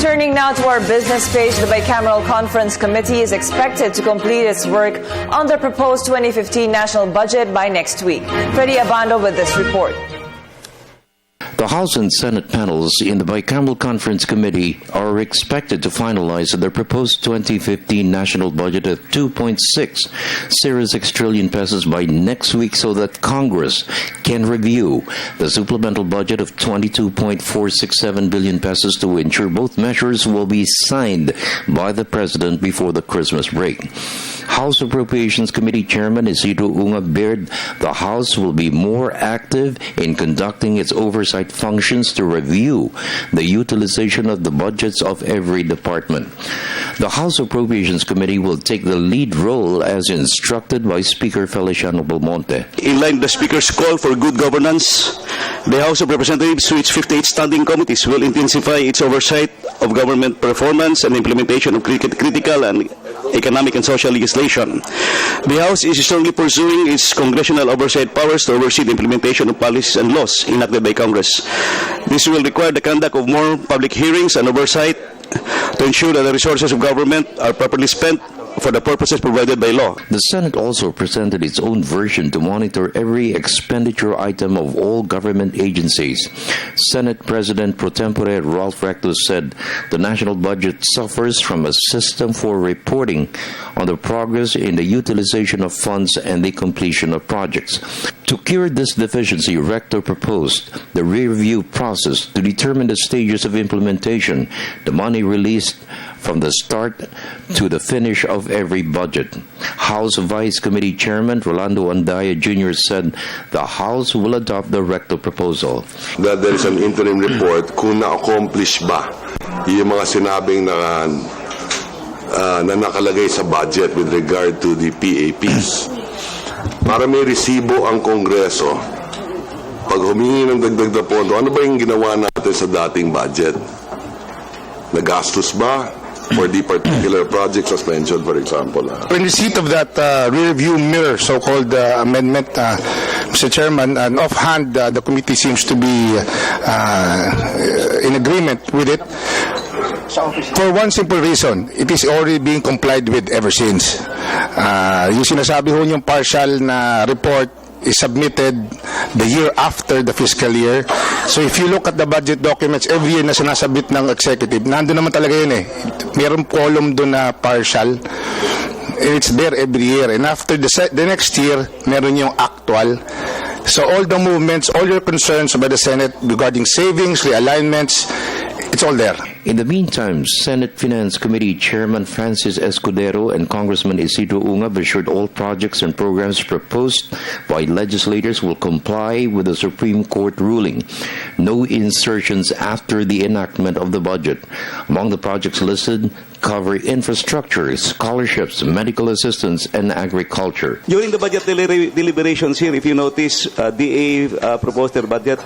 Turning now to our business page, the Bicameral Conference Committee is expected to complete its work on the proposed 2015 national budget by next week. Freddie Abando with this report. The House and Senate panels in the Bicameral Conference Committee are expected to finalize their proposed 2015 national budget of 2.606 trillion pesos by next week so that Congress can review the supplemental budget of 22.467 billion pesos to ensure both measures will be signed by the President before the Christmas break. House Appropriations Committee Chairman Isidro Unga Baird, the House will be more active in conducting its oversight functions to review the utilization of the budgets of every department. The House Appropriations Committee will take the lead role as instructed by Speaker Feliciano Belmonte. In line with the Speaker's call for good governance, the House of Representatives, through its 58 standing committees, will intensify its oversight of government performance and implementation of critical and economic and social legislation. The House is strongly pursuing its congressional oversight powers to oversee the implementation of policies and laws enacted by Congress. This will require the conduct of more public hearings and oversight to ensure that the resources of government are properly spent for the purposes provided by law. The Senate also presented its own version to monitor every expenditure item of all government agencies. Senate President Pro Tempore Ralph Rectus said the national budget suffers from a system for reporting on the progress in the utilization of funds and the completion of projects. To cure this deficiency, Rector proposed the review process to determine the stages of implementation, the money released from the start to the finish of every budget. House Vice Committee Chairman Rolando Andaya Jr. said the House will adopt the Rector proposal. That there is an interim report kung na-accomplish ba yung mga sinabing na nakalagay sa budget with regard to the PAPs. Para may resibo ang Kongreso, pag humingi ng dagdag na pondo, ano ba yung ginawa natin sa dating budget? Nagastos ba for the particular project suspension, for example? In receipt of that rear-view mirror, so-called amendment, Mr. Chairman, and offhand, the committee seems to be in agreement with it. For one simple reason, it is already being complied with ever since. Yung sinasabi ho yung partial na report is submitted the year after the fiscal year. So if you look at the budget documents, every year na sinasabit ng executive, nandun naman talaga yun eh. Mayroong column doon na partial. It's there every year. And after the next year, meron yung actual. So all the movements, all your concerns by the Senate regarding savings, realignments, it's all there. In the meantime, Senate Finance Committee Chairman Francis Escudero and Congressman Isidro Unga assured all projects and programs proposed by legislators will comply with the Supreme Court ruling. No insertions after the enactment of the budget. Among the projects listed cover infrastructure, scholarships, medical assistance, and agriculture. During the budget deliberations here, if you notice, DA proposed their budget.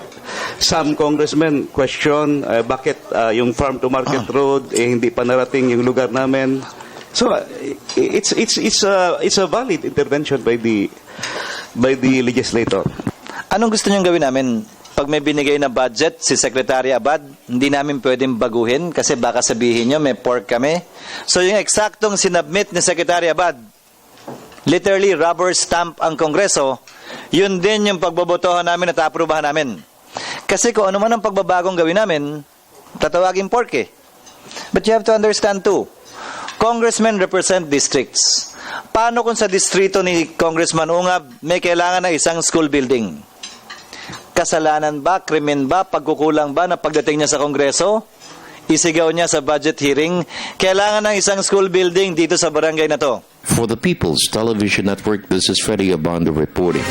Some congressmen question bakit yung farm-to-market road hindi pa narating yung lugar namin. So it's a valid intervention by the legislator. Anong gusto niyong gawin namin? Pag may binigay na budget si Secretary Abad, hindi namin pwedeng baguhin kasi baka sabihin niyo may pork kami. So yung eksaktong sinubmit ni Secretary Abad, literally rubber stamp ang Kongreso, yun din yung pagbobotohan namin at aprubahan namin. Kasi kung ano man ang pagbabagong gawin namin, tatawagin pork eh. But you have to understand too, congressmen represent districts. Paano kung sa distrito ni Congressman Ungab may kailangan ng isang school building? Kasalanan ba, krimen ba, pagkukulang ba na pagdating niya sa Kongreso? Isigaw niya sa budget hearing, kailangan ng isang school building dito sa barangay na to. For the People's Television Network, this is Freddie Abando reporting.